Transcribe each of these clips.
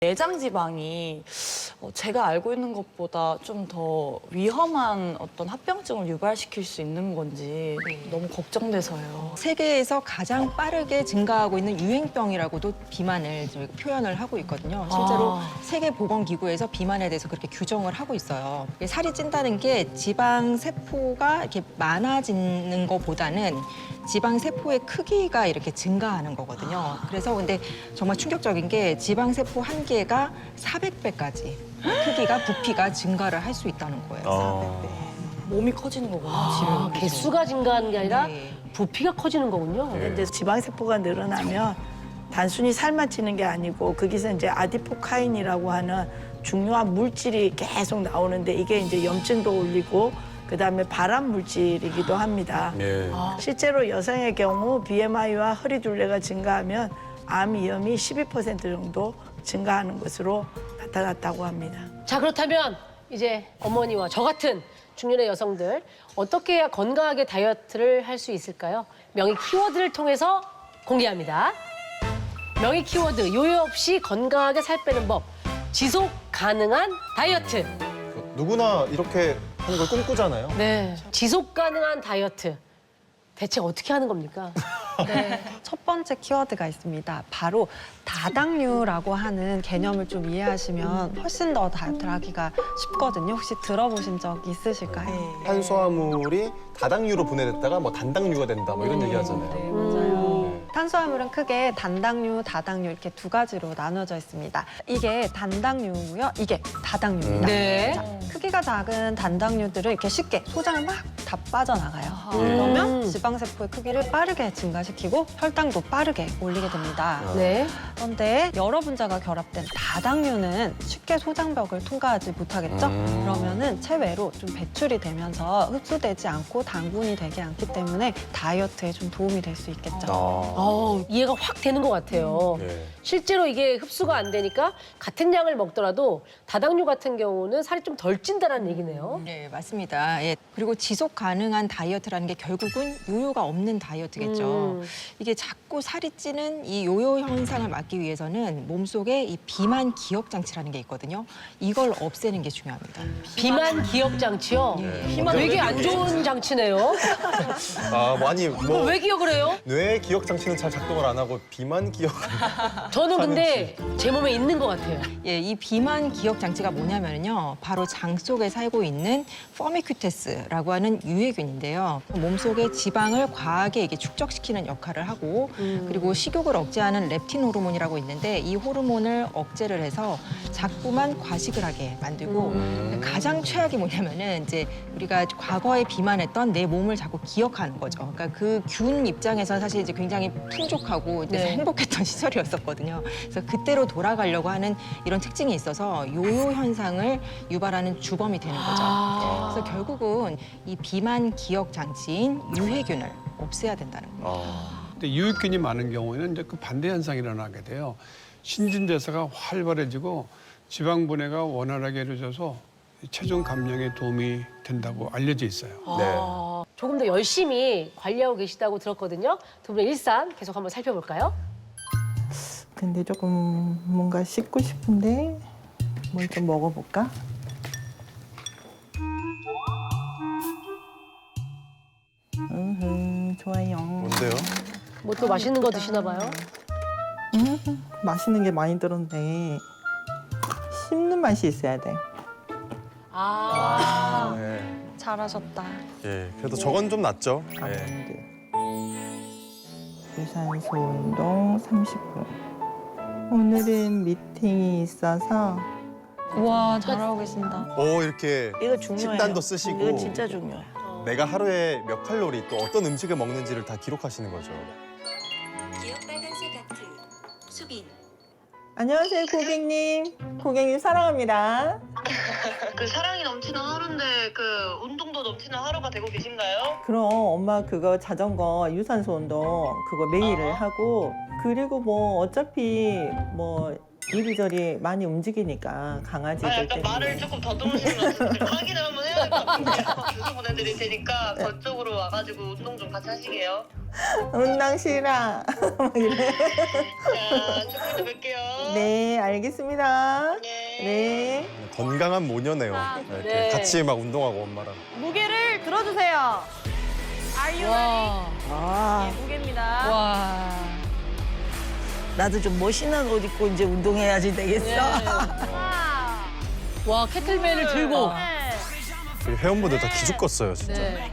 내장 지방이 제가 알고 있는 것보다 좀 더 위험한 어떤 합병증을 유발시킬 수 있는 건지 너무 걱정돼서요. 세계에서 가장 빠르게 증가하고 있는 유행병이라고도 비만을 저희가 표현을 하고 있거든요. 실제로 세계보건기구에서 비만에 대해서 그렇게 규정을 하고 있어요. 살이 찐다는 게 지방 세포가 이렇게 많아지는 것보다는 지방 세포의 크기가 이렇게 증가하는 거거든요. 그래서 근데 정말 충격적인 게 지방 세포 한 개가 400배까지 크기가 부피가 증가를 할 수 있다는 거예요. 몸이 커지는 거구나. 개수가 증가하는 게 아니라 네. 부피가 커지는 거군요. 이제 지방세포가 늘어나면 단순히 살만 찌는 게 아니고 거기서 이제 아디포카인이라고 하는 중요한 물질이 계속 나오는데 이게 이제 염증도 올리고 그다음에 발암 물질이기도 합니다. 실제로 여성의 경우 BMI와 허리 둘레가 증가하면 암 위험이 12% 정도 증가하는 것으로 나타났다고 합니다. 자, 그렇다면 이제 어머니와 저 같은 중년의 여성들 어떻게 해야 건강하게 다이어트를 할 수 있을까요? 명의 키워드를 통해서 공개합니다. 명의 키워드, 요요 없이 건강하게 살 빼는 법, 지속 가능한 다이어트. 누구나 이렇게 하는 걸 꿈꾸잖아요. 네, 지속 가능한 다이어트. 대체 어떻게 하는 겁니까? 첫 번째 키워드가 있습니다. 바로 다당류라고 하는 개념을 좀 이해하시면 훨씬 더 다이어트를 하기가 쉽거든요. 혹시 들어보신 적 있으실까요? 탄수화물이 다당류로 분해됐다가 뭐 단당류가 된다 뭐 이런 얘기 하잖아요. 네, 맞아요. 탄수화물은 크게 단당류, 다당류 이렇게 두 가지로 나눠져 있습니다. 이게 단당류고요. 이게 다당류입니다. 네. 자, 크기가 작은 단당류들은 이렇게 쉽게 소장을 막 다 빠져나가요. 그러면 지방세포의 크기를 빠르게 증가시키고 혈당도 빠르게 올리게 됩니다. 네. 그런데 여러 분자가 결합된 다당류는 쉽게 소장벽을 통과하지 못하겠죠? 그러면은 체외로 좀 배출이 되면서 흡수되지 않고 당분이 되지 않기 때문에 다이어트에 좀 도움이 될 수 있겠죠. 이해가 확 되는 것 같아요. 네. 실제로 이게 흡수가 안 되니까 같은 양을 먹더라도 다당류 같은 경우는 살이 좀 덜 찐다는 얘기네요. 네, 맞습니다. 예. 그리고 지속 가능한 다이어트라는 게 결국은 요요가 없는 다이어트겠죠. 이게 자꾸 살이 찌는 이 요요 현상을 막기 위해서는 몸속에 이 비만 기억 장치라는 게 있거든요. 이걸 없애는 게 중요합니다. 비만 기억 장치요? 비만 되게 안 좋은 장치네요. 아, 많이 뭐 왜 기억을 해요? 뇌 기억 장치는 잘 작동을 안 하고 비만 기억. 저는 근데 제 몸에 있는 것 같아요. 예, 이 비만 기억 장치가 뭐냐면요. 바로 장 속에 살고 있는 포미큐테스라고 하는 유해균인데요. 몸속에 지방을 과하게 이게 축적시키는 역할을 하고 그리고 식욕을 억제하는 렙틴 호르몬이라고 있는데 이 호르몬을 억제를 해서 자꾸만 과식을 하게 만들고 가장 최악이 뭐냐면은 이제 우리가 과거에 비만했던 내 몸을 자꾸 기억하는 거죠. 그러니까 그 균 입장에서 사실 이제 굉장히 풍족하고 이제 행복했던 시절이었었거든요. 그래서 그때로 돌아가려고 하는 이런 특징이 있어서 요요 현상을 유발하는 주범이 되는 거죠. 그래서 결국은 이 비만 기억 장치인 유해균을 없애야 된다는 거예요. 근데 유익균이 많은 경우에는 이제 그 반대 현상이 일어나게 돼요. 신진대사가 활발해지고 지방 분해가 원활하게 이루어져서 체중 감량에 도움이 된다고 알려져 있어요. 조금 더 열심히 관리하고 계시다고 들었거든요. 두 분의 일상 계속 한번 살펴볼까요? 근데 조금 뭔가 씻고 싶은데 뭘 좀 먹어볼까? 좋아요. 뭔데요? 뭐 또 맛있는 거 드시나 봐요? 맛있는 게 많이 들었는데 씹는 맛이 있어야 돼. 네. 잘하셨다. 예, 그래도 저건 좀 낫죠. 예. 아몬드. 유산소 운동 30분. 오늘은 미팅이 있어서 우와, 잘하고 계신다. 오, 이렇게 이거 중요해요. 식단도 쓰시고. 이거 진짜 중요해요. 내가 하루에 몇 칼로리 또 어떤 음식을 먹는지를 다 기록하시는 거죠. 기억 빨간색 아트 수빈 안녕하세요, 고객님. 고객님 사랑합니다. 그 사랑이 넘치는 하루인데 그 운동도 넘치는 하루가 되고 계신가요? 그럼 엄마 그거 자전거 유산소 운동 그거 매일 하고 그리고 뭐 어차피 뭐 이리저리 많이 움직이니까 강아지들 약간 때문에. 말을 조금 더듬으시는 것 같은데 확인을 한번 해야 될 것 같은데 주소 보내드릴 테니까 그쪽으로 와가지고 운동 좀 같이 하시게요. 운동 싫어. 막 이래. 자, 조금 이따 뵐게요. 네, 알겠습니다. 네. 네. 건강한 모녀네요. 이렇게 네. 같이 막 운동하고 엄마랑. 무게를 들어주세요. Are you ready? 아, 무게입니다. 와. 나도 좀 멋있는 옷 입고 이제 운동해야지 되겠어. 하나, 와, 케틀벨을 들고. 셋. 우리 회원분들 다 기죽었어요, 진짜. 네.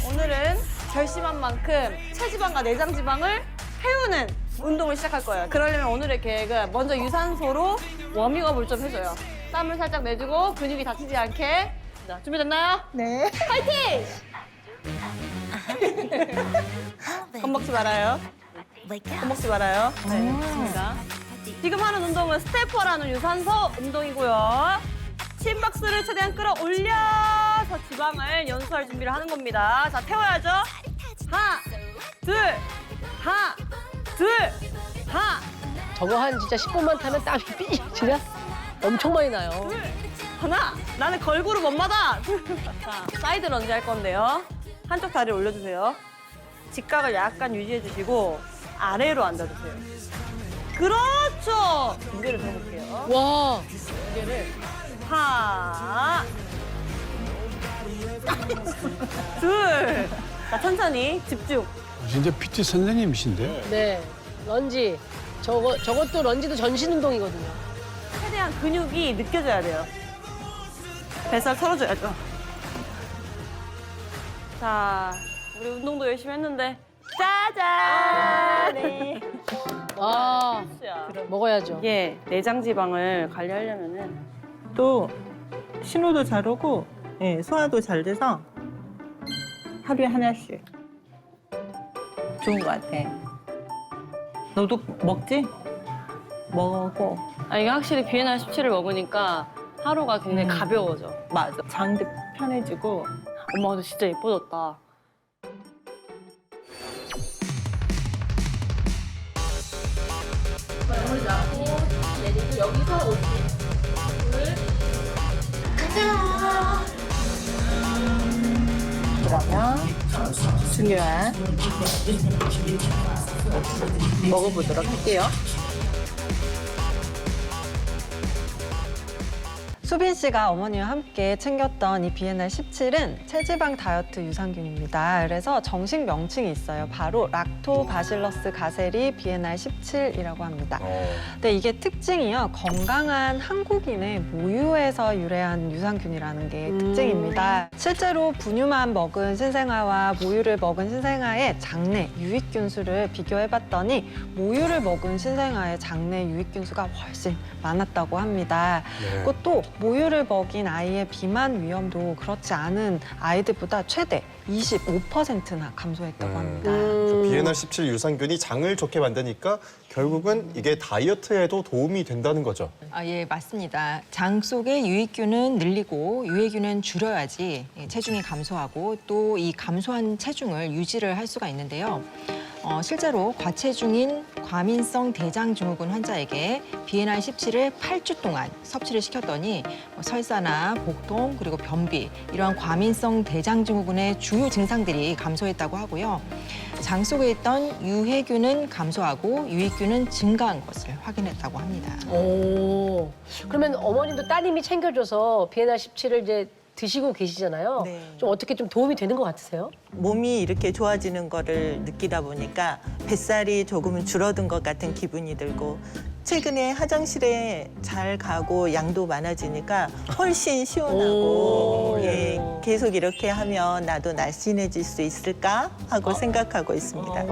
오늘은 결심한 만큼 체지방과 내장 지방을 태우는 운동을 시작할 거예요. 그러려면 오늘의 계획은 먼저 유산소로 워밍업을 좀 해줘요. 땀을 살짝 내주고 근육이 다치지 않게. 자, 준비됐나요? 네. 파이팅! 겁먹지 말아요. 겁먹지 말아요. 네, 좋습니다. 지금 하는 운동은 스태퍼라는 유산소 운동이고요. 심박수를 최대한 끌어올려서 지방을 연소할 준비를 하는 겁니다. 자, 태워야죠. 하나, 둘, 하나, 둘, 하나, 저거 한 진짜 10분만 타면 땀이 삐지나? 엄청 많이 나요. 하나. 나는 걸그룹 엄마다. 자, 사이드 런지 할 건데요. 한쪽 다리 올려주세요. 직각을 약간 유지해 주시고 아래로 앉아주세요. 그렇죠. 무게를 들어볼게요. 와. 하나, 둘. 자, 천천히 집중. 진짜 PT 선생님이신데? 네. 런지. 저것도 런지도 전신 운동이거든요. 최대한 근육이 느껴져야 돼요. 뱃살 털어줘야죠. 자, 우리 운동도 열심히 했는데 짜잔! 네. 와. 먹어야죠. 이게 내장 지방을 관리하려면은 또 신호도 잘 오고 예, 소화도 잘 돼서 하루에 하나씩 좋은 것 같아. 너도 먹지? 먹어. 이게 확실히 비엔나 17을 먹으니까 하루가 굉장히 가벼워져. 맞아. 장도 편해지고. 엄마 근데 진짜 예뻐졌다. 그러면 중요한 먹어보도록 할게요. 수빈 씨가 어머니와 함께 챙겼던 이 비엔날 17은 체지방 다이어트 유산균입니다. 그래서 정식 명칭이 있어요. 바로 락토바실러스 가세리 비엔날 17이라고 합니다. 근데 이게 특징이요. 건강한 한국인의 모유에서 유래한 유산균이라는 게 특징입니다. 실제로 분유만 먹은 신생아와 모유를 먹은 신생아의 장내 유익균 수를 비교해봤더니 모유를 먹은 신생아의 장내 유익균 수가 훨씬 많았다고 합니다. 네. 그것도 모유를 먹인 아이의 비만 위험도 그렇지 않은 아이들보다 최대 25%나 감소했다고 합니다. 비엔날 17 유산균이 장을 좋게 만드니까 결국은 이게 다이어트에도 도움이 된다는 거죠. 예, 맞습니다. 장 속의 유익균은 늘리고 유해균은 줄여야지 체중이 감소하고 또 이 감소한 체중을 유지를 할 수가 있는데요. 실제로 과체중인 과민성 대장증후군 환자에게 비엔날 17을 8주 동안 섭취를 시켰더니 설사나 복통 그리고 변비 이러한 과민성 대장증후군의 주요 증상들이 감소했다고 하고요. 장 속에 있던 유해균은 감소하고 유익균은 증가한 것을 확인했다고 합니다. 오. 그러면 어머님도 따님이 챙겨줘서 비엔날 17을 이제 드시고 계시잖아요. 네. 좀 어떻게 좀 도움이 되는 것 같으세요? 몸이 이렇게 좋아지는 거를 느끼다 보니까 뱃살이 조금은 줄어든 것 같은 기분이 들고 최근에 화장실에 잘 가고 양도 많아지니까 훨씬 시원하고 예, 계속 이렇게 하면 나도 날씬해질 수 있을까 하고 생각하고 있습니다.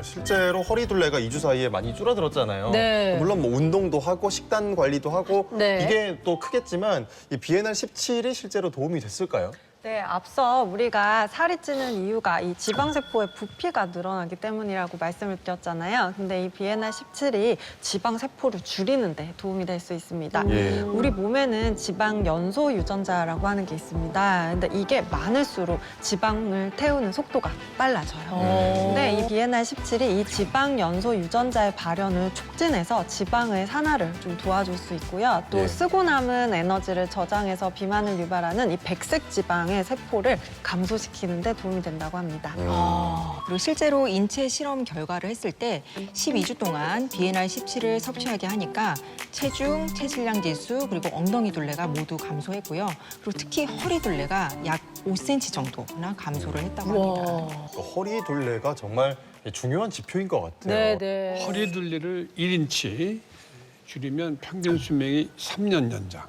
실제로 허리둘레가 2주 사이에 많이 줄어들었잖아요. 네. 물론 뭐 운동도 하고 식단 관리도 하고 네. 이게 또 크겠지만 이 비엔날 17이 실제로 도움이 됐을까요? 네, 앞서 우리가 살이 찌는 이유가 이 지방세포의 부피가 늘어나기 때문이라고 말씀을 드렸잖아요. 근데 이 BNR17이 지방세포를 줄이는 데 도움이 될 수 있습니다. 예. 우리 몸에는 지방 연소 유전자라고 하는 게 있습니다. 근데 이게 많을수록 지방을 태우는 속도가 빨라져요. 근데 이 BNR17이 이 지방 연소 유전자의 발현을 촉진해서 지방의 산화를 좀 도와줄 수 있고요. 또 예. 쓰고 남은 에너지를 저장해서 비만을 유발하는 이 백색 지방의 세포를 감소시키는 데 도움이 된다고 합니다. 그리고 실제로 인체 실험 결과를 했을 때 12주 동안 BNR17을 섭취하게 하니까 체중, 체질량 지수, 그리고 엉덩이 둘레가 모두 감소했고요. 그리고 특히 허리 둘레가 약 5cm 정도나 감소를 했다고 합니다. 그 허리 둘레가 정말 중요한 지표인 것 같아요. 네네. 허리 둘레를 1인치 줄이면 평균 수명이 3년 연장.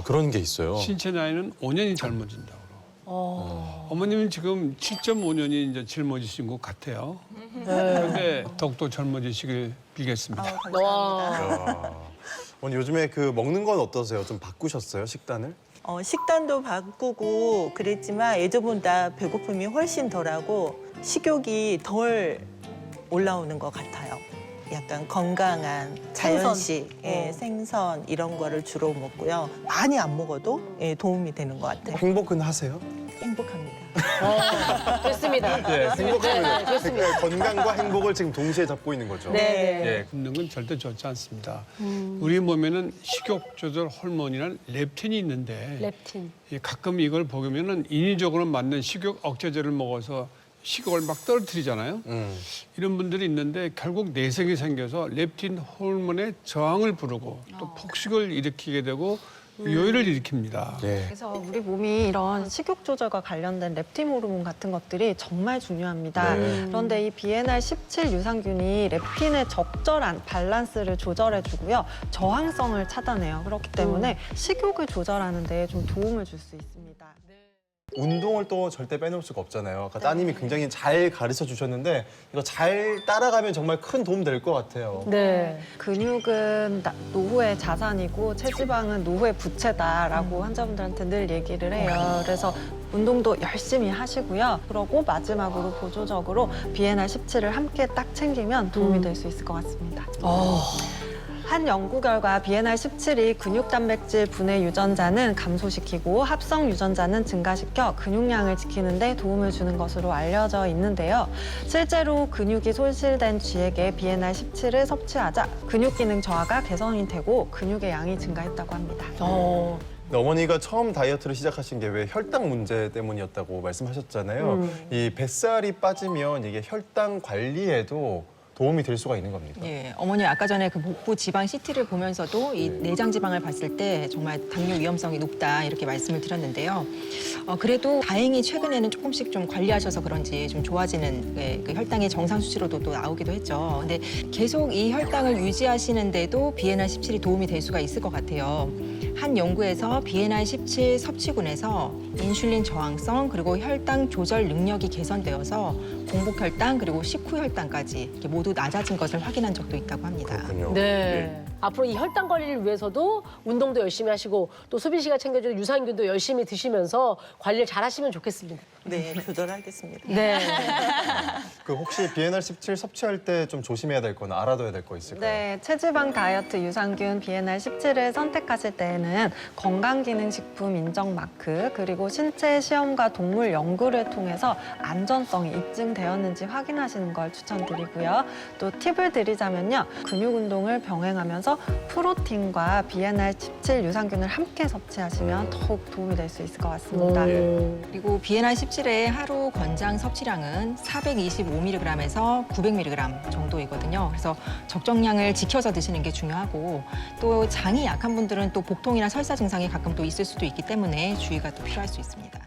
그런 게 있어요. 신체 나이는 5년이 젊어진다고. 어머님은 지금 7.5년이 이제 젊어지신 것 같아요. 그런데 더욱더 젊어지시길 빌겠습니다. 감사합니다. 오늘 요즘에 그 먹는 건 어떠세요? 좀 바꾸셨어요, 식단을? 식단도 바꾸고 그랬지만 예전보다 배고픔이 훨씬 덜하고 식욕이 덜 올라오는 것 같아요. 약간 건강한 자연식, 생선 이런 거를 주로 먹고요. 많이 안 먹어도 도움이 되는 것 같아요. 행복은 하세요? 행복합니다. 됐습니다. 예, 행복합니다. 네, 좋습니다. 건강과 행복을 지금 동시에 잡고 있는 거죠. 네. 예, 굶는 건 절대 좋지 않습니다. 우리 몸에는 식욕 조절 호르몬이라는 렙틴이 있는데 렙틴. 가끔 이걸 보면은 인위적으로 만든 식욕 억제제를 먹어서 식욕을 막 떨어뜨리잖아요. 이런 분들이 있는데 결국 내성이 생겨서 렙틴 호르몬의 저항을 부르고 또 폭식을 일으키게 되고 요요를 일으킵니다. 예. 그래서 우리 몸이 이런 식욕 조절과 관련된 렙틴 호르몬 같은 것들이 정말 중요합니다. 그런데 이 BNR17 유산균이 렙틴의 적절한 밸런스를 조절해주고요. 저항성을 차단해요. 그렇기 때문에 식욕을 조절하는 데 좀 도움을 줄 수 있습니다. 운동을 또 절대 빼놓을 수가 없잖아요. 아까 따님이 굉장히 잘 가르쳐 주셨는데 이거 잘 따라가면 정말 큰 도움 될 것 같아요. 네. 근육은 노후의 자산이고 체지방은 노후의 부채다라고 환자분들한테 늘 얘기를 해요. 그래서 운동도 열심히 하시고요. 그러고 마지막으로 보조적으로 BNR17을 함께 딱 챙기면 도움이 될 수 있을 것 같습니다. 한 연구 결과 BNR17이 근육단백질 분해 유전자는 감소시키고 합성 유전자는 증가시켜 근육량을 지키는 데 도움을 주는 것으로 알려져 있는데요. 실제로 근육이 손실된 쥐에게 BNR17을 섭취하자 근육 기능 저하가 개선이 되고 근육의 양이 증가했다고 합니다. 어머니가 처음 다이어트를 시작하신 게 왜 혈당 문제 때문이었다고 말씀하셨잖아요. 이 뱃살이 빠지면 이게 혈당 관리에도 도움이 될 수가 있는 겁니까? 예, 어머니 아까 전에 그 복부 지방 CT를 보면서도 이 내장 지방을 봤을 때 정말 당뇨 위험성이 높다 이렇게 말씀을 드렸는데요. 그래도 다행히 최근에는 조금씩 좀 관리하셔서 그런지 좀 좋아지는 그 혈당의 정상 수치로도 또 나오기도 했죠. 근데 계속 이 혈당을 유지하시는데도 BNR17이 도움이 될 수가 있을 것 같아요. 한 연구에서 BNR17 섭취군에서 인슐린 저항성 그리고 혈당 조절 능력이 개선되어서 공복 혈당 그리고 식후 혈당까지 이렇게 모두 낮아진 것을 확인한 적도 있다고 합니다. 그렇군요. 네. 앞으로 이 혈당 관리를 위해서도 운동도 열심히 하시고 또 수빈 씨가 챙겨주는 유산균도 열심히 드시면서 관리를 잘 하시면 좋겠습니다. 네, 조절하겠습니다. 네. 그 혹시 BNR17 섭취할 때 좀 조심해야 될 거나 알아둬야 될 거 있을까요? 네, 체지방 다이어트 유산균 BNR17을 선택하실 때에는 건강기능식품 인정 마크 그리고 신체 시험과 동물 연구를 통해서 안전성이 입증되었는지 확인하시는 걸 추천드리고요. 또 팁을 드리자면요. 근육 운동을 병행하면서 프로틴과 BNR17 유산균을 함께 섭취하시면 더욱 도움이 될 수 있을 것 같습니다. 그리고 BNR17의 하루 권장 섭취량은 425mg에서 900mg 정도이거든요. 그래서 적정량을 지켜서 드시는 게 중요하고 또 장이 약한 분들은 또 복통이나 설사 증상이 가끔 또 있을 수도 있기 때문에 주의가 또 필요할 수 있습니다.